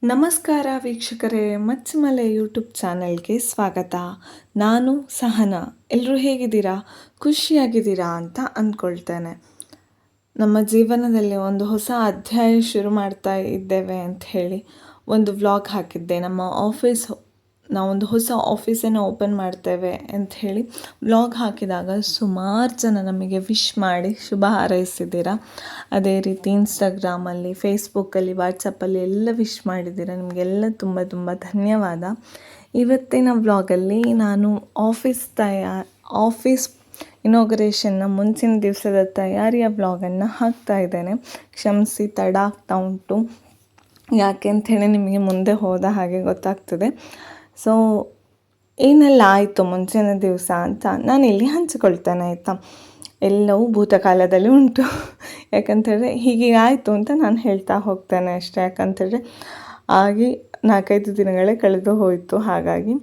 ನಮಸ್ಕಾರ ವೀಕ್ಷಕರೇ, ಮಚ್ಚಮಲೆ ಯೂಟ್ಯೂಬ್ ಚಾನಲ್ಗೆ ಸ್ವಾಗತ. ನಾನು ಸಹನಾ. ಎಲ್ಲರೂ ಹೇಗಿದ್ದೀರಾ? ಖುಷಿಯಾಗಿದ್ದೀರಾ ಅಂತ ಅಂದ್ಕೊಳ್ತೇನೆ. ನಮ್ಮ ಜೀವನದಲ್ಲಿ ಒಂದು ಹೊಸ ಅಧ್ಯಾಯ ಶುರು ಮಾಡ್ತಾ ಇದ್ದೇವೆ ಅಂತ ಹೇಳಿ ಒಂದು ವ್ಲಾಗ್ ಹಾಕಿದ್ದೆ. ನಾವೊಂದು ಹೊಸ ಆಫೀಸನ್ನು ಓಪನ್ ಮಾಡ್ತೇವೆ ಅಂತ ಹೇಳಿ ವ್ಲಾಗ್ ಹಾಕಿದಾಗ ಸುಮಾರು ಜನ ನಮಗೆ ವಿಶ್ ಮಾಡಿ ಶುಭ ಹಾರೈಸಿದ್ದೀರಾ. ಅದೇ ರೀತಿ ಇನ್ಸ್ಟಾಗ್ರಾಮಲ್ಲಿ, ಫೇಸ್ಬುಕ್ಕಲ್ಲಿ, ವಾಟ್ಸಪ್ಪಲ್ಲಿ ಎಲ್ಲ ವಿಶ್ ಮಾಡಿದ್ದೀರಾ. ನಿಮಗೆಲ್ಲ ತುಂಬ ತುಂಬ ಧನ್ಯವಾದ. ಇವತ್ತಿನ ವ್ಲಾಗಲ್ಲಿ ನಾನು ಆಫೀಸ್ ಇನಾಗ್ರೇಷನ್ನ ಮುಂಚಿನ ದಿವಸದ ತಯಾರಿಯ ವ್ಲಾಗನ್ನು ಹಾಕ್ತಾ ಇದ್ದೇನೆ. ಕ್ಷಮಿಸಿ, ತಡ ಆಗ್ತಾ ಉಂಟು. ಯಾಕೆ ಅಂಥೇಳಿ ನಿಮಗೆ ಮುಂದೆ ಹೋದ ಹಾಗೆ ಗೊತ್ತಾಗ್ತದೆ. ಸೊ ಏನೆಲ್ಲ ಆಯಿತು ಮುಂಚಿನ ದಿವಸ ಅಂತ ನಾನಿಲ್ಲಿ ಹಂಚಿಕೊಳ್ತೇನೆ, ಆಯಿತಾ? ಎಲ್ಲವೂ ಭೂತಕಾಲದಲ್ಲಿ ಉಂಟು. ಯಾಕಂತೇಳಿದ್ರೆ ಹೀಗೆ ಆಯಿತು ಅಂತ ನಾನು ಹೇಳ್ತಾ ಹೋಗ್ತೇನೆ ಅಷ್ಟೇ. ಯಾಕಂತೇಳಿದ್ರೆ 4-5 ದಿನಗಳೇ ಕಳೆದು ಹೋಯಿತು. ಹಾಗಾಗಿ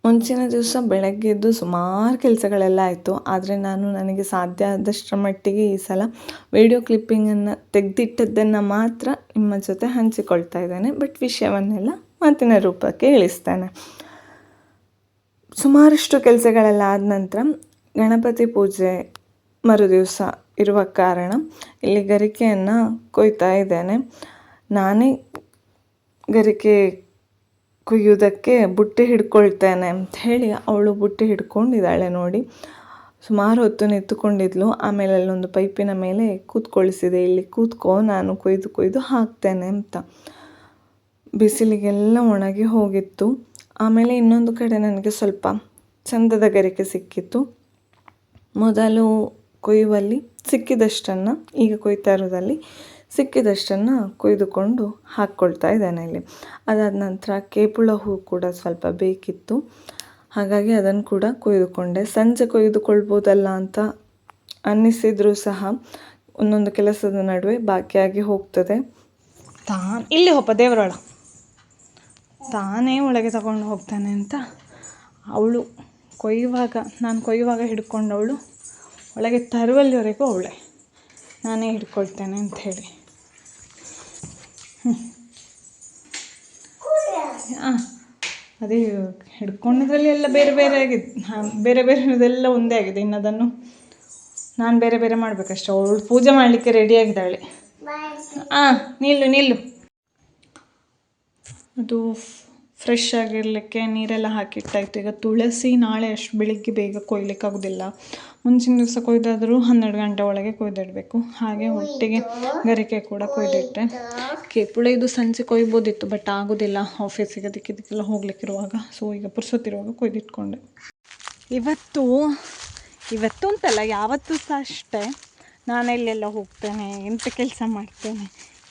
ಮುಂಚಿನ ದಿವಸ ಬೆಳಗ್ಗೆ ಎದ್ದು ಸುಮಾರು ಕೆಲಸಗಳೆಲ್ಲ ಆಯಿತು. ಆದರೆ ನನಗೆ ಸಾಧ್ಯ ಆದಷ್ಟರ ಮಟ್ಟಿಗೆ ಈ ಸಲ ವಿಡಿಯೋ ಕ್ಲಿಪ್ಪಿಂಗನ್ನು ತೆಗೆದಿಟ್ಟದ್ದನ್ನು ಮಾತ್ರ ನಿಮ್ಮ ಜೊತೆ ಹಂಚಿಕೊಳ್ತಾ ಇದ್ದೇನೆ. ಬಟ್ ವಿಷಯವನ್ನೆಲ್ಲ ಮಾತಿನ ರೂಪಕ್ಕೆ ಇಳಿಸ್ತೇನೆ. ಸುಮಾರಷ್ಟು ಕೆಲಸಗಳೆಲ್ಲ ಆದ ನಂತರ ಗಣಪತಿ ಪೂಜೆ ಮರುದಿವಸ ಇರುವ ಕಾರಣ ಇಲ್ಲಿ ಗರಿಕೆಯನ್ನು ಕೊಯ್ತಾ ಇದ್ದೇನೆ. ನಾನೇ ಗರಿಕೆ ಕೊಯ್ಯೋದಕ್ಕೆ ಬುಟ್ಟಿ ಹಿಡ್ಕೊಳ್ತೇನೆ ಅಂತ ಹೇಳಿ ಅವಳು ಬುಟ್ಟಿ ಹಿಡ್ಕೊಂಡಿದ್ದಾಳೆ. ನೋಡಿ, ಸುಮಾರು ಹೊತ್ತು ನಿಂತುಕೊಂಡಿದ್ಲು. ಆಮೇಲೆ ಅಲ್ಲೊಂದು ಪೈಪಿನ ಮೇಲೆ ಕೂತ್ಕೊಳಿಸಿದೆ. ಇಲ್ಲಿ ಕೂತ್ಕೋ, ನಾನು ಕೊಯ್ದು ಹಾಕ್ತೇನೆ ಅಂತ. ಬಿಸಿಲಿಗೆಲ್ಲ ಒಣಗಿ ಹೋಗಿತ್ತು. ಆಮೇಲೆ ಇನ್ನೊಂದು ಕಡೆ ನನಗೆ ಸ್ವಲ್ಪ ಚಂದದ ಗರಿಕೆ ಸಿಕ್ಕಿತ್ತು. ಮೊದಲು ಕೊಯ್ಯುವಲ್ಲಿ ಸಿಕ್ಕಿದಷ್ಟನ್ನು, ಈಗ ಕೊಯ್ತಾ ಇರೋದಲ್ಲಿ ಸಿಕ್ಕಿದಷ್ಟನ್ನು ಕೊಯ್ದುಕೊಂಡು ಹಾಕ್ಕೊಳ್ತಾ ಇದ್ದೇನೆ ಇಲ್ಲಿ. ಅದಾದ ನಂತರ ಕೇಪುಳ ಹೂ ಕೂಡ ಸ್ವಲ್ಪ ಬೇಕಿತ್ತು. ಹಾಗಾಗಿ ಅದನ್ನು ಕೂಡ ಕೊಯ್ದುಕೊಂಡೆ. ಸಂಜೆ ಕೊಯ್ದುಕೊಳ್ಬೋದಲ್ಲ ಅಂತ ಅನ್ನಿಸಿದರೂ ಸಹ ಒಂದೊಂದು ಕೆಲಸದ ನಡುವೆ ಬಾಕಿಯಾಗಿ ಹೋಗ್ತದೆ. ಇಲ್ಲಿ ಹೋಪ ದೇವರೊಳ ತಾನೇ ಒಳಗೆ ತಗೊಂಡು ಹೋಗ್ತಾನೆ ಅಂತ ಅವಳು ನಾನು ಕೊಯ್ಯುವಾಗ ಹಿಡ್ಕೊಂಡವಳು ಒಳಗೆ ತರುವಲ್ಲಿವರೆಗೂ ಅವಳೆ, ನಾನೇ ಹಿಡ್ಕೊಳ್ತೇನೆ ಅಂಥೇಳಿ. ಅದೇ ಹಿಡ್ಕೊಂಡದ್ರಲ್ಲಿ ಎಲ್ಲ ಬೇರೆ ಬೇರೆ ಆಗಿದೆ. ಬೇರೆ ಇದೆಲ್ಲ ಒಂದೇ ಆಗಿದೆ. ಇನ್ನು ಅದನ್ನು ನಾನು ಬೇರೆ ಬೇರೆ ಮಾಡಬೇಕಷ್ಟೆ. ಅವಳು ಪೂಜೆ ಮಾಡಲಿಕ್ಕೆ ರೆಡಿಯಾಗಿದ್ದಾಳೆ. ನಿಲ್ಲು. ಅದು ಫ್ರೆಶ್ ಆಗಿರಲಿಕ್ಕೆ ನೀರೆಲ್ಲ ಹಾಕಿಟ್ಟಾಯಿತು. ಈಗ ತುಳಸಿ ನಾಳೆ ಅಷ್ಟು ಬೆಳಿಗ್ಗೆ ಬೇಗ ಕೊಯ್ಲಿಕ್ಕಾಗೋದಿಲ್ಲ. ಮುಂಚಿನ ದಿವಸ ಕೊಯ್ದಾದರೂ 12 ಗಂಟೆ ಒಳಗೆ ಕೊಯ್ದಿಡಬೇಕು. ಹಾಗೆ ಒಟ್ಟಿಗೆ ಗರಿಕೆ ಕೂಡ ಕೊಯ್ದಿಟ್ಟೆ. ಕೇಪುಳೆ ಇದು ಸಂಜೆ ಕೊಯ್ಬೋದಿತ್ತು, ಬಟ್ ಆಗೋದಿಲ್ಲ. ಆಫೀಸಿಗೆ ಅದಕ್ಕೆಲ್ಲ ಹೋಗ್ಲಿಕ್ಕಿರುವಾಗ, ಸೊ ಈಗ ಪುರ್ಸೊತ್ತಿರುವಾಗ ಕೊಯ್ದಿಟ್ಕೊಂಡೆ. ಇವತ್ತು ಅಂತಲ್ಲ, ಯಾವತ್ತೂ ಸಹ ಅಷ್ಟೇ. ನಾನೆಲ್ಲೆಲ್ಲ ಹೋಗ್ತೇನೆ, ಎಂಥ ಕೆಲಸ ಮಾಡ್ತೇನೆ,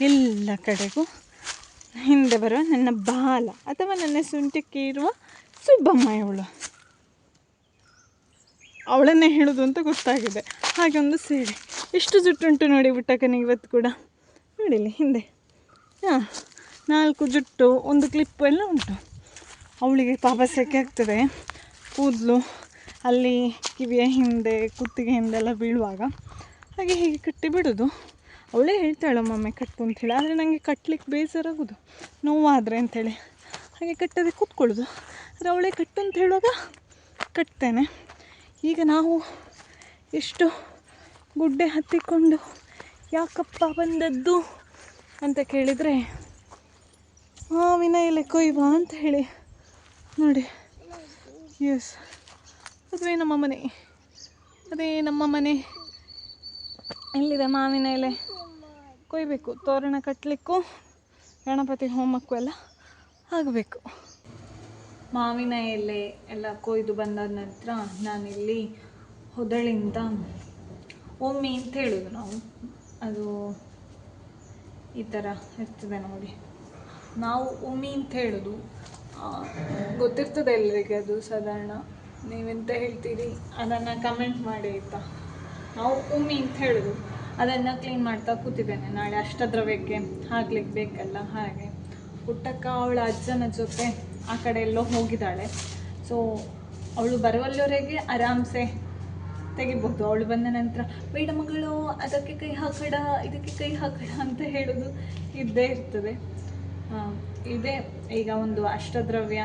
ಎಲ್ಲ ಕಡೆಗೂ ಹಿಂದೆ ಬರುವ ನನ್ನ ಬಾಲ ಅಥವಾ ನನ್ನ ಸೊಂಟಕ್ಕೆ ಇರುವ ಸುಬ್ಬಮ್ಮ ಅವಳನ್ನೇ ಹೇಳೋದು ಅಂತ ಗೊತ್ತಾಗಿದೆ. ಹಾಗೆ ಒಂದು ಸೀರೆ ಎಷ್ಟು ಜುಟ್ಟುಂಟು ನೋಡಿ ಬಿಟ್ಟಕ್ಕನಿಗೆ ಇವತ್ತು ಕೂಡ. ನೋಡಿಲಿ ಹಿಂದೆ 4 ಜುಟ್ಟು, ಒಂದು ಕ್ಲಿಪ್ಪು ಎಲ್ಲ ಉಂಟು. ಅವಳಿಗೆ ಪಾಪ ಸೆಕೆ ಆಗ್ತದೆ. ಕೂದಲು ಅಲ್ಲಿ ಕಿವಿಯ ಹಿಂದೆ, ಕುತ್ತಿಗೆ ಹಿಂದೆಲ್ಲ ಬೀಳುವಾಗ ಹಾಗೆ ಹೀಗೆ ಕಟ್ಟಿ ಬಿಡೋದು. ಅವಳೇ ಹೇಳ್ತಾಳೆ ಒಮ್ಮೊಮ್ಮೆ ಕಟ್ಟು ಅಂಥೇಳಿ. ಆದರೆ ನನಗೆ ಕಟ್ಟಲಿಕ್ಕೆ ಬೇಜಾರಾಗೋದು, ನೋವಾದರೆ ಅಂಥೇಳಿ. ಹಾಗೆ ಕಟ್ಟದೆ ಕೂತ್ಕೊಳ್ಳೋದು. ಆದರೆ ಅವಳೇ ಕಟ್ಟು ಅಂತ ಹೇಳುವಾಗ ಕಟ್ತೇನೆ. ಈಗ ನಾವು ಎಷ್ಟು ಗುಡ್ಡೆ ಹತ್ತಿಕೊಂಡು ಯಾಕಪ್ಪ ಬಂದದ್ದು ಅಂತ ಕೇಳಿದರೆ, ಮಾವಿನ ಎಲೆ ಕೊಯ್ಯುವ ಅಂತ ಹೇಳಿ. ನೋಡಿ, ಎಸ್, ಅದೇ ನಮ್ಮ ಮನೆ. ಎಲ್ಲಿದೆ ಮಾವಿನ ಎಲೆ? ಕೊಯ್ಬೇಕು, ತೋರಣ ಕಟ್ಟಲಿಕ್ಕೂ ಗಣಪತಿ ಹೋಮಕ್ಕೂ ಎಲ್ಲ ಆಗಬೇಕು. ಮಾವಿನ ಎಲೆ ಎಲ್ಲ ಕೊಯ್ದು ಬಂದಾದ ನಂತರ ನಾನಿಲ್ಲಿ ಹೊದಳಿಂದ ಒಮ್ಮೆ ಅಂತ ಹೇಳೋದು ನಾವು. ಅದು ಈ ಥರ ಇರ್ತದೆ ನೋಡಿ. ನಾವು ಒಮ್ಮೆ ಅಂತ ಹೇಳೋದು ಗೊತ್ತಿರ್ತದೆ ಎಲ್ಲರಿಗೆ. ಅದು ಸಾಧಾರಣ ನೀವೆಂತ ಹೇಳ್ತೀರಿ ಅದನ್ನು ಕಮೆಂಟ್ ಮಾಡಿ, ಆಯಿತಾ? ನಾವು ಒಮ್ಮೆ ಅಂತ ಹೇಳೋದು. ಅದನ್ನು ಕ್ಲೀನ್ ಮಾಡ್ತಾ ಕೂತಿದ್ದೇನೆ. ನಾಳೆ ಅಷ್ಟದ್ರವ್ಯಕ್ಕೆ ಹಾಕ್ಲಿಕ್ಕೆ ಬೇಕಲ್ಲ. ಹಾಗೆ ಪುಟ್ಟಕ್ಕ ಅವಳ ಅಜ್ಜನ ಜೊತೆ ಆ ಕಡೆ ಎಲ್ಲೋ ಹೋಗಿದ್ದಾಳೆ. ಸೊ ಅವಳು ಬರುವಲ್ಲಿವರೆಗೆ ಆರಾಮ್ಸೆ ತೆಗಿಬಹುದು. ಅವಳು ಬಂದ ನಂತರ ಬೇಡ ಮಗಳು ಅದಕ್ಕೆ ಕೈ ಹಾಕಡ, ಇದಕ್ಕೆ ಕೈ ಹಾಕಡ ಅಂತ ಹೇಳೋದು ಇದ್ದೇ ಇರ್ತದೆ. ಇದೇ ಈಗ ಒಂದು ಅಷ್ಟದ್ರವ್ಯ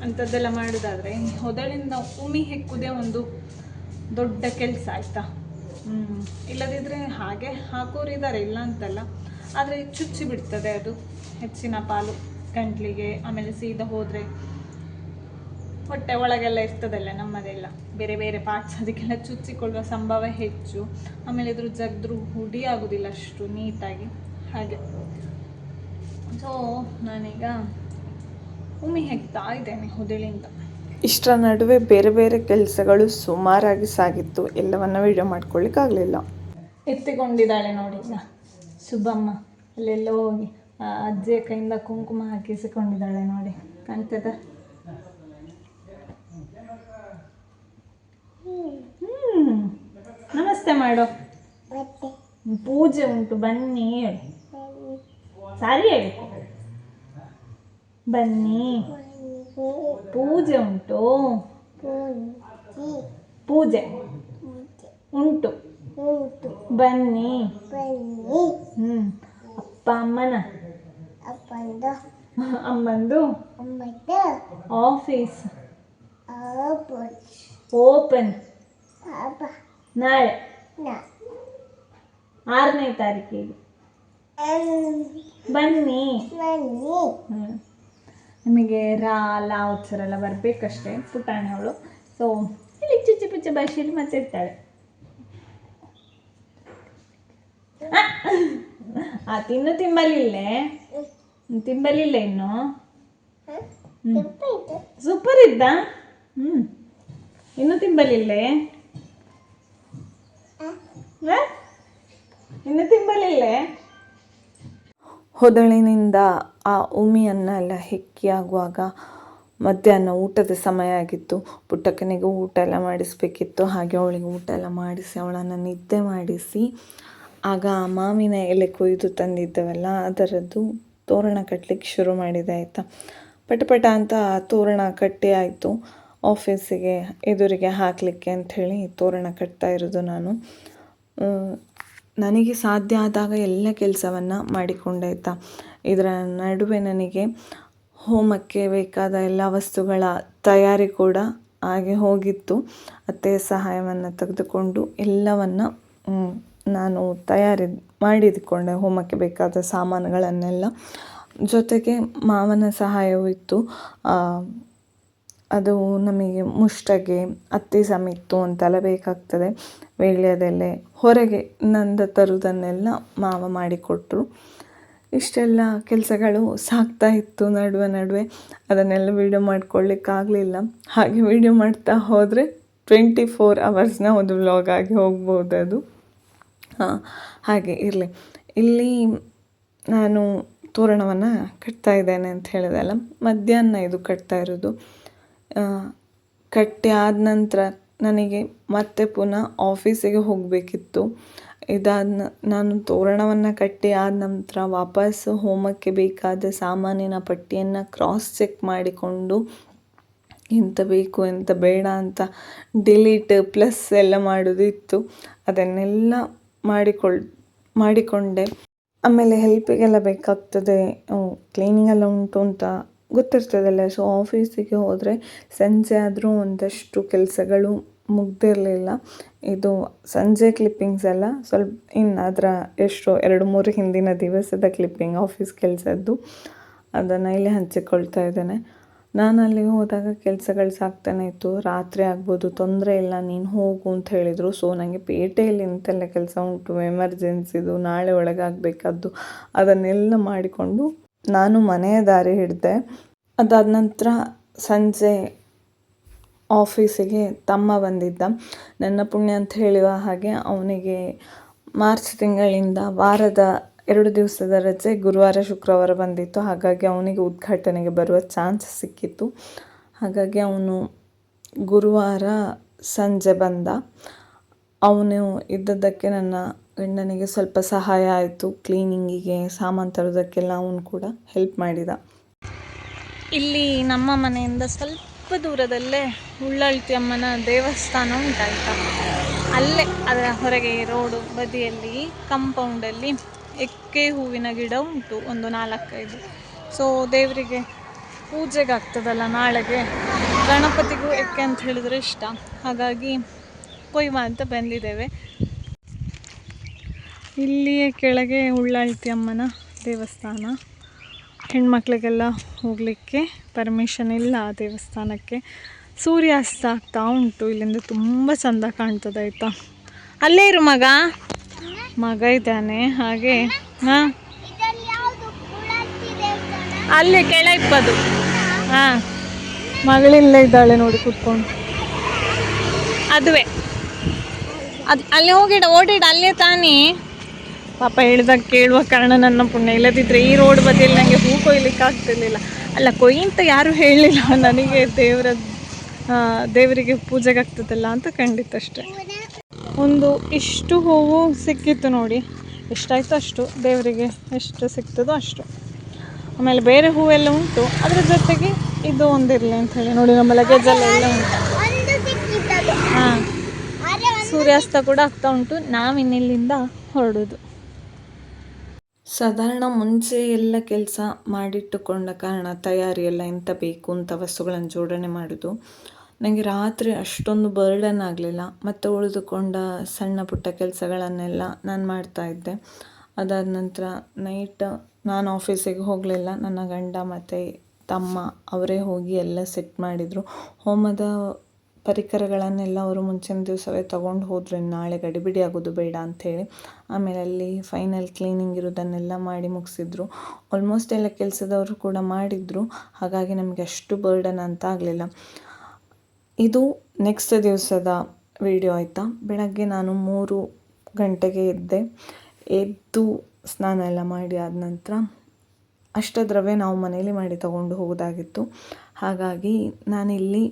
ಅಂಥದ್ದೆಲ್ಲ ಮಾಡೋದಾದರೆ ಹೊದಳಿಂದ ಉಮಿ ಹೆಕ್ಕುವುದೇ ಒಂದು ದೊಡ್ಡ ಕೆಲಸ ಆಯಿತಾ. ಇಲ್ಲದಿದ್ದರೆ ಹಾಗೆ ಹಾಕೋರಿದ್ದಾರೆ, ಇಲ್ಲ ಅಂತಲ್ಲ, ಆದರೆ ಚುಚ್ಚಿ ಬಿಡ್ತದೆ ಅದು ಹೆಚ್ಚಿನ ಪಾಲು ಗಂಟ್ಲಿಗೆ. ಆಮೇಲೆ ಸೀದಾ ಹೋದರೆ ಹೊಟ್ಟೆ ಒಳಗೆಲ್ಲ ಇರ್ತದಲ್ಲ ನಮ್ಮದೆಲ್ಲ ಬೇರೆ ಬೇರೆ ಪಾರ್ಟ್ಸ್, ಅದಕ್ಕೆಲ್ಲ ಚುಚ್ಚಿಕೊಳ್ಳುವ ಸಂಭವ ಹೆಚ್ಚು. ಆಮೇಲೆ ಇದ್ರ ಜಗ್ದ್ರು ಹುಡಿ ಆಗೋದಿಲ್ಲ ಅಷ್ಟು ನೀಟಾಗಿ ಹಾಗೆ. ಸೊ ನಾನೀಗ ಉಮಿ ಹೆಕ್ತಾ ಇದ್ದೇನೆ ಹೊದಳಿಂದ. ಇಷ್ಟರ ನಡುವೆ ಬೇರೆ ಬೇರೆ ಕೆಲಸಗಳು ಸುಮಾರಾಗಿ ಸಾಗಿತ್ತು, ಎಲ್ಲವನ್ನ ವಿಡಿಯೋ ಮಾಡ್ಕೊಳ್ಳಿಕ್ಕಾಗಲಿಲ್ಲ. ಎತ್ತಿಕೊಂಡಿದ್ದಾಳೆ ನೋಡಿ ಈಗ ಸುಬ್ಬಮ್ಮ, ಅಲ್ಲೆಲ್ಲ ಹೋಗಿ ಅಜ್ಜಿಯ ಕೈಯಿಂದ ಕುಂಕುಮ ಹಾಕಿಸಿಕೊಂಡಿದ್ದಾಳೆ ನೋಡಿ, ಕಾಣ್ತದ? ನಮಸ್ತೆ ಮಾಡೋ. ಪೂಜೆ ಉಂಟು ಬನ್ನಿ ಹೇಳಿ, ಸಾರಿ ಹೇಳಿ, ಬನ್ನಿ ಪೂಜೆ ಉಂಟು, ಪೂಜೆ ಉಂಟು ಬನ್ನಿ. ಅಪ್ಪ ಅಮ್ಮಂದು ಆಫೀಸ್ ಓಪನ್ ನಾಳೆ 6ನೇ ತಾರೀಕಿಗೆ ಬನ್ನಿ. ನಿಮಗೆ ಲ ಉತ್ಸರ ಎಲ್ಲ ಬರಬೇಕಷ್ಟೇ, ಪುಟಾಣಿ ಅವಳು. ಸೊ ಇಲ್ಲಿ ಚಿಚ್ಚಿ ಪಿಚ್ಚಿ ಭಾಷೆಯಲ್ಲಿ ಮಾತಾಡ್ತಾಳೆ. ಇನ್ನು ತಿಂಬಲಿಲ್ಲೇ ಇನ್ನು ಸೂಪರ್ ಇದ್ದ. ಇನ್ನು ತಿಂಬಲಿಲ್ಲೇ, ಇನ್ನು ತಿಂಬಲಿಲ್ಲೇ. ಹೊದಳಿನಿಂದ ಆ ಉಮಿಯನ್ನು ಎಲ್ಲ ಹೆಕ್ಕಿ ಆಗುವಾಗ ಮಧ್ಯಾಹ್ನ ಊಟದ ಸಮಯ ಆಗಿತ್ತು. ಪುಟ್ಟಕ್ಕನಿಗೆ ಊಟ ಎಲ್ಲ ಮಾಡಿಸ್ಬೇಕಿತ್ತು. ಹಾಗೆ ಅವಳಿಗೆ ಊಟ ಎಲ್ಲ ಮಾಡಿಸಿ ಅವಳನ್ನು ನಿದ್ದೆ ಮಾಡಿಸಿ ಆಗ ಮಾವಿನ ಎಲೆ ಕೊಯ್ದು ತಂದಿದ್ದೆವಲ್ಲ ಅದರದ್ದು ತೋರಣ ಕಟ್ಟಲಿಕ್ಕೆ ಶುರು ಮಾಡಿದೆ ಆಯಿತಾ. ಪಟಪಟ ಅಂತ ತೋರಣ ಕಟ್ಟಿ ಆಯಿತು. ಆಫೀಸಿಗೆ ಎದುರಿಗೆ ಹಾಕಲಿಕ್ಕೆ ಅಂಥೇಳಿ ತೋರಣ ಕಟ್ತಾ ಇರೋದು ನಾನು. ನನಗೆ ಸಾಧ್ಯ ಆದಾಗ ಎಲ್ಲ ಕೆಲಸವನ್ನು ಮಾಡಿಕೊಂಡೆ ಆಯಿತಾ. ಇದರ ನಡುವೆ ನನಗೆ ಹೋಮಕ್ಕೆ ಬೇಕಾದ ಎಲ್ಲ ವಸ್ತುಗಳ ತಯಾರಿ ಕೂಡ ಹಾಗೆ ಹೋಗಿತ್ತು. ಅತ್ತೆಯ ಸಹಾಯವನ್ನು ತೆಗೆದುಕೊಂಡು ಎಲ್ಲವನ್ನು ನಾನು ತಯಾರಿ ಮಾಡಿಕೊಂಡೆ, ಹೋಮಕ್ಕೆ ಬೇಕಾದ ಸಾಮಾನುಗಳನ್ನೆಲ್ಲ. ಜೊತೆಗೆ ಮಾವನ ಸಹಾಯವೂ ಇತ್ತು. ಅದು ನಮಗೆ ಮುಷ್ಟಗೆ ಅತ್ತಿ ಸಮಿತ್ತು ಅಂತೆಲ್ಲ ಬೇಕಾಗ್ತದೆ. ವೀಳ್ಯದೆಲೆ ಹೊರಗೆ ನಂದ ತರುವುದನ್ನೆಲ್ಲ ಮಾವ ಮಾಡಿಕೊಟ್ರು. ಇಷ್ಟೆಲ್ಲ ಕೆಲಸಗಳು ಸಾಗ್ತಾ ಇತ್ತು ನಡುವೆ. ಅದನ್ನೆಲ್ಲ ವೀಡಿಯೋ ಮಾಡ್ಕೊಳ್ಳಿಕ್ಕಾಗಲಿಲ್ಲ. ಹಾಗೆ ವೀಡಿಯೋ ಮಾಡ್ತಾ ಹೋದರೆ 24 hours ಒಂದು ವ್ಲಾಗ್ ಆಗಿ ಹೋಗ್ಬೋದು ಅದು. ಹಾಗೆ ಇರಲಿ. ಇಲ್ಲಿ ನಾನು ತೋರಣವನ್ನು ಕಟ್ತಾ ಇದ್ದೇನೆ ಅಂತ ಹೇಳಿದೆಲ್ಲ, ಮಧ್ಯಾಹ್ನ ಇದು ಕಟ್ತಾ ಇರೋದು. ಕಟ್ಟಿ ಆದ ನಂತರ ನನಗೆ ಮತ್ತೆ ಪುನಃ ಆಫೀಸಿಗೆ ಹೋಗಬೇಕಿತ್ತು. ನಾನು ತೋರಣವನ್ನು ಕಟ್ಟಿ ಆದ ನಂತರ ವಾಪಸ್ಸು ಹೋಮಕ್ಕೆ ಬೇಕಾದ ಸಾಮಾನಿನ ಪಟ್ಟಿಯನ್ನು ಕ್ರಾಸ್ ಚೆಕ್ ಮಾಡಿಕೊಂಡು ಎಂತ ಬೇಕು ಎಂತ ಬೇಡ ಅಂತ ಡಿಲೀಟ್ ಪ್ಲಸ್ ಎಲ್ಲ ಮಾಡೋದಿತ್ತು. ಅದನ್ನೆಲ್ಲ ಮಾಡಿಕೊಂಡೆ. ಆಮೇಲೆ ಹೆಲ್ಪಿಗೆಲ್ಲ ಬೇಕಾಗ್ತದೆ, ಕ್ಲೀನಿಂಗ್ ಎಲ್ಲ ಉಂಟು ಅಂತ ಗೊತ್ತಿರ್ತದಲ್ಲ. ಸೊ ಆಫೀಸಿಗೆ ಹೋದರೆ ಸಂಜೆ ಆದರೂ ಒಂದಷ್ಟು ಕೆಲಸಗಳು ಮುಗ್ದಿರಲಿಲ್ಲ. ಇದು ಸಂಜೆ ಕ್ಲಿಪ್ಪಿಂಗ್ಸ್ ಎಲ್ಲ ಸ್ವಲ್ಪ ಇನ್ನು ಅದರ ಎಷ್ಟೋ 2-3 ಹಿಂದಿನ ದಿವಸದ ಕ್ಲಿಪ್ಪಿಂಗ್ ಆಫೀಸ್ ಕೆಲಸದ್ದು, ಅದನ್ನು ಇಲ್ಲಿ ಹಂಚಿಕೊಳ್ತಾ ಇದ್ದೇನೆ. ನಾನು ಅಲ್ಲಿಗೆ ಹೋದಾಗ ಕೆಲಸಗಳು ಸಾಕ್ತಾನೆ ಇತ್ತು. ರಾತ್ರಿ ಆಗ್ಬೋದು, ತೊಂದರೆ ಇಲ್ಲ, ನೀನು ಹೋಗು ಅಂತ ಹೇಳಿದರು. ಸೊ ನನಗೆ ಪೇಟೆಯಲ್ಲಿ ಇಂತೆಲ್ಲ ಕೆಲಸ ಉಂಟು, ಎಮರ್ಜೆನ್ಸಿದು, ನಾಳೆ ಒಳಗಾಗಬೇಕಾದ್ದು, ಅದನ್ನೆಲ್ಲ ಮಾಡಿಕೊಂಡು ನಾನು ಮನೆಯ ದಾರಿ ಹಿಡಿದೆ. ಅದಾದ ನಂತರ ಸಂಜೆ ಆಫೀಸಿಗೆ ತಮ್ಮ ಬಂದಿದ್ದ. ನನ್ನ ಪುಣ್ಯ ಅಂತ ಹೇಳುವ ಹಾಗೆ ಅವನಿಗೆ ಮಾರ್ಚ್ ತಿಂಗಳಿಂದ ವಾರದ 2 ದಿವಸದ ರಜೆ ಗುರುವಾರ ಶುಕ್ರವಾರ ಬಂದಿತ್ತು. ಹಾಗಾಗಿ ಅವನಿಗೆ ಉದ್ಘಾಟನೆಗೆ ಬರುವ ಚಾನ್ಸ್ ಸಿಕ್ಕಿತ್ತು. ಹಾಗಾಗಿ ಅವನು ಗುರುವಾರ ಸಂಜೆ ಬಂದ. ಅವನು ಇದ್ದದ್ದಕ್ಕೆ ನನ್ನ ಗಂಡನಿಗೆ ಸ್ವಲ್ಪ ಸಹಾಯ ಆಯಿತು. ಕ್ಲೀನಿಂಗಿಗೆ ಸಾಮಾನು ತರೋದಕ್ಕೆಲ್ಲ ಅವನು ಕೂಡ ಹೆಲ್ಪ್ ಮಾಡಿದ. ಇಲ್ಲಿ ನಮ್ಮ ಮನೆಯಿಂದ ಸ್ವಲ್ಪ ದೂರದಲ್ಲೇ ಉಳ್ಳಾಳ್ತಿ ಅಮ್ಮನ ದೇವಸ್ಥಾನ ಉಂಟಾಯ್ತಾ. ಅಲ್ಲೇ ಅದರ ಹೊರಗೆ ರೋಡು ಬದಿಯಲ್ಲಿ ಕಾಂಪೌಂಡಲ್ಲಿ ಎಕ್ಕೆ ಹೂವಿನ ಗಿಡ ಉಂಟು, ಒಂದು 4-5. ಸೊ ದೇವರಿಗೆ ಪೂಜೆಗೆ ಆಗ್ತದಲ್ಲ ನಾಳೆಗೆ, ಗಣಪತಿಗೂ ಎಕ್ಕೆ ಅಂತ ಹೇಳಿದ್ರೆ ಇಷ್ಟ, ಹಾಗಾಗಿ ಕೊಯ್ವ ಅಂತ ಬಂದಿದ್ದೇವೆ. ಇಲ್ಲಿಯೇ ಕೆಳಗೆ ಉಳ್ಳಾಳ್ತಿ ಅಮ್ಮನ ದೇವಸ್ಥಾನ. ಹೆಣ್ಮಕ್ಳಿಗೆಲ್ಲ ಹೋಗಲಿಕ್ಕೆ ಪರ್ಮಿಷನ್ ಇಲ್ಲ ಆ ದೇವಸ್ಥಾನಕ್ಕೆ. ಸೂರ್ಯಾಸ್ತ ಆಗ್ತಾ ಉಂಟು, ಇಲ್ಲಿಂದ ತುಂಬ ಚೆಂದ ಕಾಣ್ತದೆ ಆಯಿತಾ. ಅಲ್ಲೇ ಇರು ಮಗ, ಮಗ ಇದ್ದಾನೆ ಹಾಗೆ. ಹಾಂ, ಅಲ್ಲೇ ಕೆಳ ಇಪ್ಪದು. ಹಾಂ, ಮಗಳಿಲ್ಲೇ ಇದ್ದಾಳೆ ನೋಡಿ ಕೂತ್ಕೊಂಡು. ಅದುವೇ ಅದು ಅಲ್ಲಿ ಹೋಗಿಡ ಓಡಿಡ, ಅಲ್ಲೇ ತಾನೇ. ಪಾಪ ಹೇಳಿದಾಗ ಕೇಳುವ ಕಾರಣ ನನ್ನ ಪುಣ್ಯ, ಇಲ್ಲದಿದ್ದರೆ ಈ ರೋಡ್ ಬದಿಯಲ್ಲಿ ನನಗೆ ಹೂ ಕೊಯ್ಲಿಕ್ಕೆ ಆಗ್ತಿರ್ಲಿಲ್ಲ. ಅಲ್ಲ, ಕೊಯ್ ಅಂತ ಯಾರೂ ಹೇಳಲಿಲ್ಲ ನನಗೆ, ದೇವರಿಗೆ ಪೂಜೆಗೆ ಆಗ್ತದಲ್ಲ ಅಂತ ಖಂಡಿತಷ್ಟೇ. ಒಂದು ಇಷ್ಟು ಹೂವು ಸಿಕ್ಕಿತ್ತು ನೋಡಿ, ಎಷ್ಟಾಯಿತು ಅಷ್ಟು, ದೇವರಿಗೆ ಎಷ್ಟು ಸಿಗ್ತದೋ ಅಷ್ಟು. ಆಮೇಲೆ ಬೇರೆ ಹೂವೆಲ್ಲ ಉಂಟು, ಅದರ ಜೊತೆಗೆ ಇದು ಒಂದಿರಲಿ ಅಂತ ಹೇಳಿ ನೋಡಿ, ನಮ್ಮ ಲಗೇಜಲ್ಲೆಲ್ಲ ಉಂಟು. ಹಾಂ, ಸೂರ್ಯಾಸ್ತ ಕೂಡ ಆಗ್ತಾ ಉಂಟು, ನಾವಿನ್ನಿಲ್ಲಿಂದ ಹೊರಡೋದು. ಸಾಧಾರಣ ಮುಂಚೆ ಎಲ್ಲ ಕೆಲಸ ಮಾಡಿಟ್ಟುಕೊಂಡ ಕಾರಣ ತಯಾರಿ ಎಲ್ಲ ಎಂತ ಬೇಕು ಅಂತ ವಸ್ತುಗಳನ್ನು ಜೋಡಣೆ ಮಾಡೋದು ನನಗೆ ರಾತ್ರಿ ಅಷ್ಟೊಂದು ಬರ್ಡನ್ ಆಗಲಿಲ್ಲ. ಮತ್ತು ಉಳಿದುಕೊಂಡ ಸಣ್ಣ ಪುಟ್ಟ ಕೆಲಸಗಳನ್ನೆಲ್ಲ ನಾನು ಮಾಡ್ತಾಯಿದ್ದೆ. ಅದಾದ ನಂತರ ನೈಟ್ ನಾನು ಆಫೀಸಿಗೆ ಹೋಗಲಿಲ್ಲ, ನನ್ನ ಗಂಡ ಮತ್ತು ತಮ್ಮ ಅವರೇ ಹೋಗಿ ಎಲ್ಲ ಸೆಟ್ ಮಾಡಿದರು. ಹೋಮದ ಪರಿಕರಗಳನ್ನೆಲ್ಲ ಅವರು ಮುಂಚಿನ ದಿವಸವೇ ತೊಗೊಂಡು ಹೋದರು, ನಾಳೆ ಗಡಿಬಿಡಿ ಆಗೋದು ಬೇಡ ಅಂಥೇಳಿ. ಆಮೇಲೆ ಅಲ್ಲಿ ಫೈನಲ್ ಕ್ಲೀನಿಂಗ್ ಇರೋದನ್ನೆಲ್ಲ ಮಾಡಿ ಮುಗಿಸಿದ್ರು. ಆಲ್ಮೋಸ್ಟ್ ಎಲ್ಲ ಕೆಲಸದವರು ಕೂಡ ಮಾಡಿದರು, ಹಾಗಾಗಿ ನಮಗೆ ಅಷ್ಟು ಬರ್ಡನ್ ಅಂತ ಆಗಲಿಲ್ಲ. ಇದು ನೆಕ್ಸ್ಟ್ ದಿವಸದ ವಿಡಿಯೋ ಆಯಿತಾ. ಬೆಳಗ್ಗೆ ನಾನು 3 ಗಂಟೆಗೆ ಎದ್ದು ಸ್ನಾನ ಎಲ್ಲ ಮಾಡಿ ಆದ ನಂತರ ಅಷ್ಟದ್ರವ್ಯ ನಾವು ಮನೇಲಿ ಮಾಡಿ ತಗೊಂಡು ಹೋಗೋದಾಗಿತ್ತು. ಹಾಗಾಗಿ ನಾನಿಲ್ಲಿ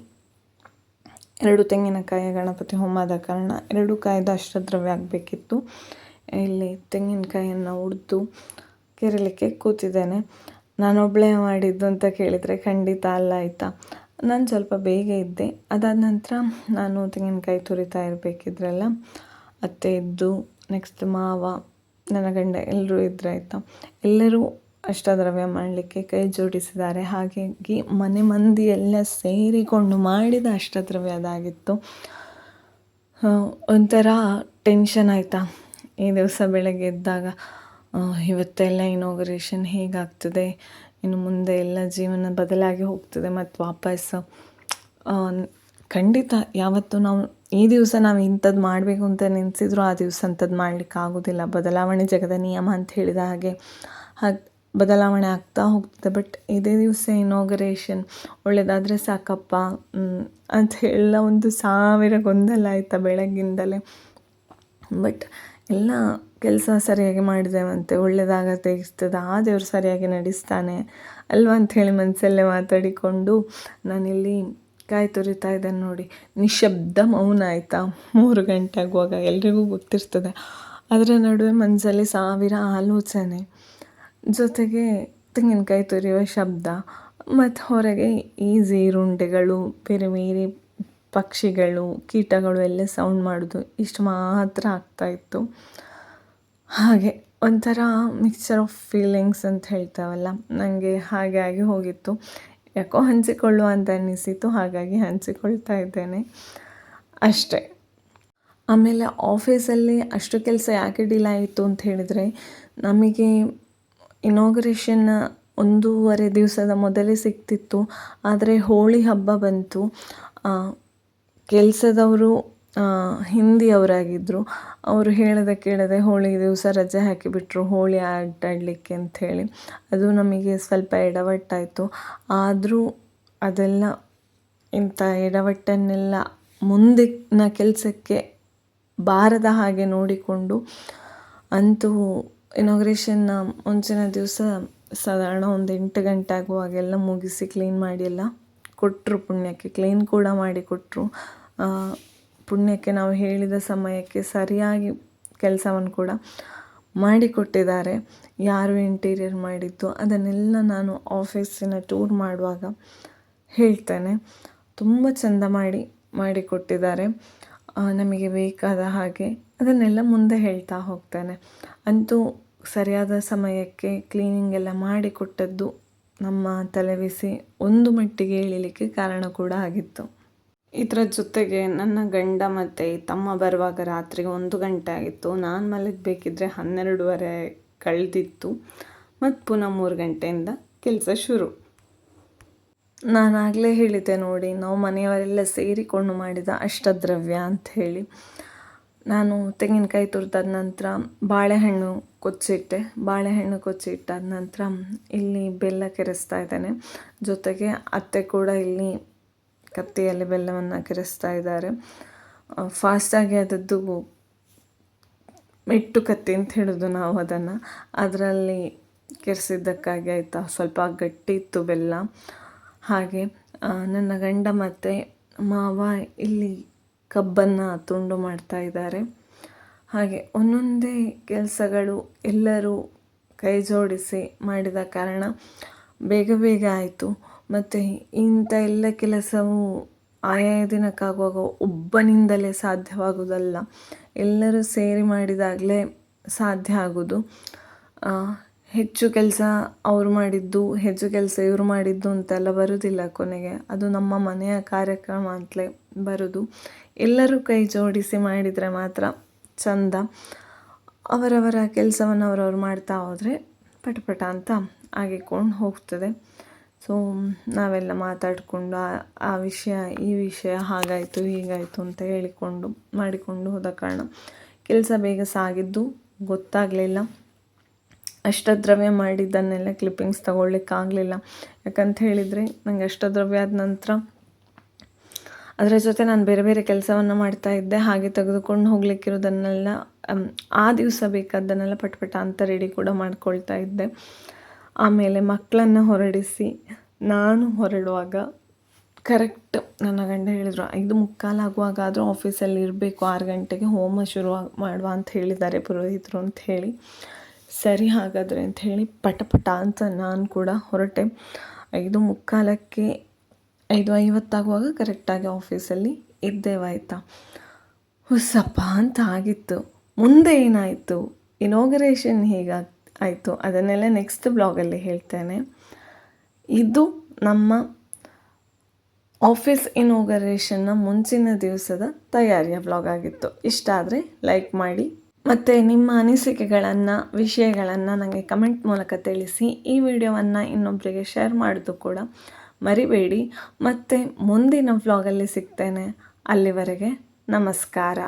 2 ತೆಂಗಿನಕಾಯಿ ಗಣಪತಿ ಹೋಮದ ಕಾರಣ 2 ಕಾಯ್ದು ಅಷ್ಟದ್ರವ್ಯ ಆಗಬೇಕಿತ್ತು. ಇಲ್ಲಿ ತೆಂಗಿನಕಾಯಿಯನ್ನು ಉಡ್ದು ಕೆರಲಿಕ್ಕೆ ಕೂತಿದ್ದೇನೆ. ನಾನೊಬ್ಬಳೇ ಮಾಡಿದ್ದು ಅಂತ ಕೇಳಿದರೆ ಖಂಡಿತ ಅಲ್ಲ ಆಯಿತಾ. ನಾನು ಸ್ವಲ್ಪ ಬೇಗ ಇದ್ದೆ. ಅದಾದ ನಂತರ ನಾನು ತೆಂಗಿನಕಾಯಿ ತುರಿತಾ ಇರಬೇಕಿದ್ರಲ್ಲ, ಅತ್ತೆ ಇದ್ದು, ನೆಕ್ಸ್ಟ್ ಮಾವ, ನನ್ನ ಗಂಡ ಎಲ್ಲರೂ ಇದ್ದರು ಆಯಿತಾ. ಎಲ್ಲರೂ ಅಷ್ಟದ್ರವ್ಯ ಮಾಡಲಿಕ್ಕೆ ಕೈ ಜೋಡಿಸಿದ್ದಾರೆ. ಹಾಗಾಗಿ ಮನೆ ಮಂದಿ ಎಲ್ಲ ಸೇರಿಕೊಂಡು ಮಾಡಿದ ಅಷ್ಟದ್ರವ್ಯ ಅದಾಗಿತ್ತು. ಒಂಥರ ಟೆನ್ಷನ್ ಆಯಿತಾ ಈ ದಿವಸ ಬೆಳಗ್ಗೆ ಎದ್ದಾಗ. ಇವತ್ತೆಲ್ಲ ಇನಾಗ್ರೇಷನ್ ಹೇಗಾಗ್ತದೆ, ಇನ್ನು ಮುಂದೆ ಎಲ್ಲ ಜೀವನ ಬದಲಾಗಿ ಹೋಗ್ತದೆ. ಮತ್ತು ವಾಪಸ್ಸು ಖಂಡಿತ ಯಾವತ್ತೂ ಈ ದಿವಸ ನಾವು ಇಂಥದ್ದು ಮಾಡಬೇಕು ಅಂತ ನೆನೆಸಿದ್ರು ಆ ದಿವಸ ಅಂಥದ್ದು ಮಾಡಲಿಕ್ಕೆ ಆಗೋದಿಲ್ಲ. ಬದಲಾವಣೆ ಜಗದ ನಿಯಮ ಅಂತ ಹೇಳಿದ ಹಾಗೆ ಬದಲಾವಣೆ ಆಗ್ತಾ ಹೋಗ್ತದೆ. ಬಟ್ ಇದೇ ದಿವಸ ಇನಾಗ್ರೇಷನ್ ಒಳ್ಳೆಯದಾದರೆ ಸಾಕಪ್ಪ ಅಂತ ಹೇಳ 1,000 ಗೊಂದಲ ಆಯಿತಾ ಬೆಳಗ್ಗಿಂದಲೇ. ಬಟ್ ಎಲ್ಲ ಕೆಲಸ ಸರಿಯಾಗಿ ಮಾಡಿದ್ದೇವಂತೆ, ಒಳ್ಳೆಯದಾಗತ್ತೆ ಇರ್ತದೆ, ಆ ದೇವರು ಸರಿಯಾಗಿ ನಡೆಸ್ತಾನೆ ಅಲ್ವಾ ಅಂಥೇಳಿ ಮನಸ್ಸಲ್ಲೇ ಮಾತಾಡಿಕೊಂಡು ನಾನಿಲ್ಲಿ ಕಾಯಿ ತುರಿತಾ ಇದ್ದೇನೆ ನೋಡಿ. ನಿಶಬ್ದ ಮೌನ ಆಯಿತಾ. 3 ಗಂಟೆ ಆಗುವಾಗ ಎಲ್ರಿಗೂ ಗೊತ್ತಿರ್ತದೆ. ಅದರ ನಡುವೆ ಮನಸ್ಸಲ್ಲಿ 1000 ಆಲೋಚನೆ, ಜೊತೆಗೆ ತೆಂಗಿನಕಾಯಿ ತುರಿಯುವ ಶಬ್ದ, ಮತ್ತು ಹೊರಗೆ ಈ ಜೀರುಂಡೆಗಳು, ಬೇರೆ ಬೇರೆ ಪಕ್ಷಿಗಳು, ಕೀಟಗಳು ಎಲ್ಲ ಸೌಂಡ್ ಮಾಡೋದು, ಇಷ್ಟು ಮಾತ್ರ ಆಗ್ತಾಯಿತ್ತು. ಹಾಗೆ ಒಂಥರ ಮಿಕ್ಸ್ಚರ್ ಆಫ್ ಫೀಲಿಂಗ್ಸ್ ಅಂತ ಹೇಳ್ತಾವಲ್ಲ, ನನಗೆ ಹಾಗೆ ಆಗಿ ಹೋಗಿತ್ತು. ಯಾಕೋ ಹಂಚಿಕೊಳ್ಳುವ ಅಂತ ಅನ್ನಿಸಿತು, ಹಾಗಾಗಿ ಹಂಚಿಕೊಳ್ತಾ ಇದ್ದೇನೆ ಅಷ್ಟೇ. ಆಮೇಲೆ ಆಫೀಸಲ್ಲಿ ಅಷ್ಟು ಕೆಲಸ ಯಾಕೆ ಡಿಲೇ ಆಯಿತು ಅಂತ ಹೇಳಿದರೆ, ನಮಗೆ ಇನಾಗ್ರೇಷನ್ 1.5 ದಿವಸದ ಮೊದಲೇ ಸಿಗ್ತಿತ್ತು. ಆದರೆ ಹೋಳಿ ಹಬ್ಬ ಬಂತು. ಕೆಲಸದವರು ಹಿಂದಿಯವರಾಗಿದ್ದರು. ಅವರು ಹೇಳದೆ ಕೇಳದೆ ಹೋಳಿ ದಿವಸ ರಜೆ ಹಾಕಿಬಿಟ್ರು, ಹೋಳಿ ಆಡಲಿಕ್ಕೆ ಅಂಥೇಳಿ. ಅದು ನಮಗೆ ಸ್ವಲ್ಪ ಎಡವಟ್ಟಾಯಿತು. ಆದರೂ ಅದೆಲ್ಲ ಇಂಥ ಎಡವಟ್ಟನ್ನೆಲ್ಲ ಮುಂದಿನ ಕೆಲಸಕ್ಕೆ ಬಾರದ ಹಾಗೆ ನೋಡಿಕೊಂಡು ಅಂತೂ ಇನಾಗ್ರೇಷನ್ನ ಮುಂಚಿನ ದಿವಸ ಸಾಧಾರಣ 8 ಗಂಟೆ ಆಗುವಾಗೆಲ್ಲ ಮುಗಿಸಿ ಕ್ಲೀನ್ ಮಾಡಿ ಎಲ್ಲ ಕೊಟ್ಟರು. ಪುಣ್ಯಕ್ಕೆ ಕ್ಲೀನ್ ಕೂಡ ಮಾಡಿ ಕೊಟ್ಟರು. ಪುಣ್ಯಕ್ಕೆ ನಾವು ಹೇಳಿದ ಸಮಯಕ್ಕೆ ಸರಿಯಾಗಿ ಕೆಲಸವನ್ನು ಕೂಡ ಮಾಡಿಕೊಟ್ಟಿದ್ದಾರೆ. ಯಾರು ಇಂಟೀರಿಯರ್ ಮಾಡಿದ್ದು ಅದನ್ನೆಲ್ಲ ನಾನು ಆಫೀಸಿನ ಟೂರ್ ಮಾಡುವಾಗ ಹೇಳ್ತೇನೆ. ತುಂಬ ಚೆಂದ ಮಾಡಿಕೊಟ್ಟಿದ್ದಾರೆ. ನಮಗೆ ಬೇಕಾದ ಹಾಗೆ ಅದನ್ನೆಲ್ಲ ಮುಂದೆ ಹೇಳ್ತಾ ಹೋಗ್ತೇನೆ. ಅಂತೂ ಸರಿಯಾದ ಸಮಯಕ್ಕೆ ಕ್ಲೀನಿಂಗ್ ಎಲ್ಲ ಮಾಡಿಕೊಟ್ಟದ್ದು ನಮ್ಮ ತಲೆಬಿಸಿ ಒಂದು ಮಟ್ಟಿಗೆ ಇಳಿಲಿಕ್ಕೆ ಕಾರಣ ಕೂಡ ಆಗಿತ್ತು. ಇದರ ಜೊತೆಗೆ ನನ್ನ ಗಂಡ ಮತ್ತು ತಮ್ಮ ಬರುವಾಗ ರಾತ್ರಿ 1 ಗಂಟೆ ಆಗಿತ್ತು. ನಾನು ಮಲಗಬೇಕಿದ್ರೆ 12:30 ಕಳೆದಿತ್ತು. ಮತ್ತು ಪುನಃ 3 ಗಂಟೆಯಿಂದ ಕೆಲಸ ಶುರು. ನಾನಾಗಲೇ ಹೇಳಿದ್ದೆ ನೋಡಿ, ನಾವು ಮನೆಯವರೆಲ್ಲ ಸೇರಿಕೊಂಡು ಮಾಡಿದ ಅಷ್ಟದ್ರವ್ಯ ಅಂತ ಹೇಳಿ. ನಾನು ತೆಂಗಿನಕಾಯಿ ತುರಿದಾದ ನಂತರ ಬಾಳೆಹಣ್ಣು ಕೊಚ್ಚಿಟ್ಟಾದ ನಂತರ ಇಲ್ಲಿ ಬೆಲ್ಲ ಕೆರೆಸ್ತಾ ಇದ್ದೇನೆ. ಜೊತೆಗೆ ಅತ್ತೆ ಕೂಡ ಇಲ್ಲಿ ಕತ್ತಿಯಲ್ಲಿ ಬೆಲ್ಲವನ್ನು ಕೆರೆಸ್ತಾ ಇದ್ದಾರೆ. ಫಾಸ್ಟಾಗಿ ಅದದ್ದು ಮೆಟ್ಟು ಕತ್ತಿ ಅಂತ ಹೇಳೋದು ನಾವು ಅದನ್ನು, ಅದರಲ್ಲಿ ಕೆರೆಸಿದ್ದಕ್ಕಾಗಿ ಆಯಿತಾ, ಸ್ವಲ್ಪ ಗಟ್ಟಿ ಇತ್ತು ಬೆಲ್ಲ. ಹಾಗೆ ನನ್ನ ಗಂಡ ಮತ್ತು ಮಾವ ಇಲ್ಲಿ ಕಬ್ಬನ್ನು ತುಂಡು ಮಾಡ್ತಾ ಇದ್ದಾರೆ. ಹಾಗೆ ಒಂದೊಂದೇ ಕೆಲಸಗಳು ಎಲ್ಲರೂ ಕೈ ಜೋಡಿಸಿ ಮಾಡಿದ ಕಾರಣ ಬೇಗ ಬೇಗ ಆಯಿತು. ಮತ್ತು ಇಂಥ ಎಲ್ಲ ಕೆಲಸವು ಆಯಾ ದಿನಕ್ಕಾಗುವಾಗ ಒಬ್ಬನಿಂದಲೇ ಸಾಧ್ಯವಾಗುವುದಲ್ಲ, ಎಲ್ಲರೂ ಸೇರಿ ಮಾಡಿದಾಗಲೇ ಸಾಧ್ಯ ಆಗೋದು. ಹೆಚ್ಚು ಕೆಲಸ ಅವ್ರು ಮಾಡಿದ್ದು, ಹೆಚ್ಚು ಕೆಲಸ ಇವರು ಮಾಡಿದ್ದು ಅಂತೆಲ್ಲ ಬರೋದಿಲ್ಲ ಕೊನೆಗೆ. ಅದು ನಮ್ಮ ಮನೆಯ ಕಾರ್ಯಕ್ರಮ ಅಂತಲೇ ಬರೋದು. ಎಲ್ಲರೂ ಕೈ ಜೋಡಿಸಿ ಮಾಡಿದರೆ ಮಾತ್ರ ಚಂದ. ಅವರವರ ಕೆಲಸವನ್ನು ಅವರವ್ರು ಮಾಡ್ತಾ ಹೋದರೆ ಪಟಪಟ ಅಂತ ಆಗಿಕೊಂಡು ಹೋಗ್ತದೆ. ಸೊ ನಾವೆಲ್ಲ ಮಾತಾಡಿಕೊಂಡು ಆ ವಿಷಯ ಈ ವಿಷಯ ಹಾಗಾಯಿತು ಹೀಗಾಯಿತು ಅಂತ ಮಾಡಿಕೊಂಡು ಹೋದ ಕಾರಣ ಕೆಲಸ ಬೇಗ ಸಾಗಿದ್ದು ಗೊತ್ತಾಗಲಿಲ್ಲ. ಅಷ್ಟದ್ರವ್ಯ ಮಾಡಿದ್ದನ್ನೆಲ್ಲ ಕ್ಲಿಪ್ಪಿಂಗ್ಸ್ ತಗೊಳ್ಳಿಕ್ಕಾಗಲಿಲ್ಲ. ಯಾಕಂತ ಹೇಳಿದರೆ ನನಗೆ ಅಷ್ಟದ್ರವ್ಯ ಆದ ನಂತರ ಅದರ ಜೊತೆ ನಾನು ಬೇರೆ ಬೇರೆ ಕೆಲಸವನ್ನು ಮಾಡ್ತಾಯಿದ್ದೆ. ಹಾಗೆ ತೆಗೆದುಕೊಂಡು ಹೋಗ್ಲಿಕ್ಕಿರೋದನ್ನೆಲ್ಲ ಆ ದಿವಸ ಬೇಕಾದ್ದನ್ನೆಲ್ಲ ಪಟಪಟ ಅಂತ ರೆಡಿ ಕೂಡ ಮಾಡ್ಕೊಳ್ತಾ ಇದ್ದೆ. ಆಮೇಲೆ ಮಕ್ಕಳನ್ನು ಹೊರಡಿಸಿ ನಾನು ಹೊರಡುವಾಗ ಕರೆಕ್ಟ್ ನನ್ನ ಗಂಡ ಹೇಳಿದರು 5:45 ಆಗುವಾಗಾದರೂ ಆಫೀಸಲ್ಲಿ ಇರಬೇಕು, 6 ಗಂಟೆಗೆ ಹೋಮ ಶುರು ಮಾಡುವ ಅಂತ ಹೇಳಿದ್ದಾರೆ ಪುರೋಹಿತರು ಅಂತ ಹೇಳಿ. ಸರಿ ಹಾಗಾದರೆ ಅಂತ ಹೇಳಿ ಪಟಪಟ ಅಂತ ನಾನು ಕೂಡ ಹೊರಟೆ. 5:45ಕ್ಕೆ 5:50 ಆಗುವಾಗ ಕರೆಕ್ಟಾಗಿ ಆಫೀಸಲ್ಲಿ ಇದ್ದೇವಾಯ್ತಾ. ಹುಸ್ಸಪ್ಪ ಅಂತ ಆಗಿತ್ತು. ಮುಂದೆ ಏನಾಯಿತು, ಇನಾಗರೇಷನ್ ಆಯಿತು, ಅದನ್ನೆಲ್ಲ ನೆಕ್ಸ್ಟ್ ಬ್ಲಾಗಲ್ಲಿ ಹೇಳ್ತೇನೆ. ಇದು ನಮ್ಮ ಆಫೀಸ್ ಇನಾಗರೇಷನ್ನ ಮುಂಚಿನ ದಿವಸದ ತಯಾರಿಯ ಬ್ಲಾಗ್ ಆಗಿತ್ತು. ಇಷ್ಟ ಆದರೆ ಲೈಕ್ ಮಾಡಿ ಮತ್ತು ನಿಮ್ಮ ಅನಿಸಿಕೆಗಳನ್ನು ವಿಷಯಗಳನ್ನು ನನಗೆ ಕಮೆಂಟ್ ಮೂಲಕ ತಿಳಿಸಿ. ಈ ವಿಡಿಯೋವನ್ನು ಇನ್ನೊಬ್ಬರಿಗೆ ಶೇರ್ ಮಾಡೋದು ಕೂಡ ಮರಿಬೇಡಿ. ಮತ್ತು ಮುಂದಿನ ವ್ಲಾಗಲ್ಲಿ ಸಿಗ್ತೇನೆ. ಅಲ್ಲಿವರೆಗೆ ನಮಸ್ಕಾರ.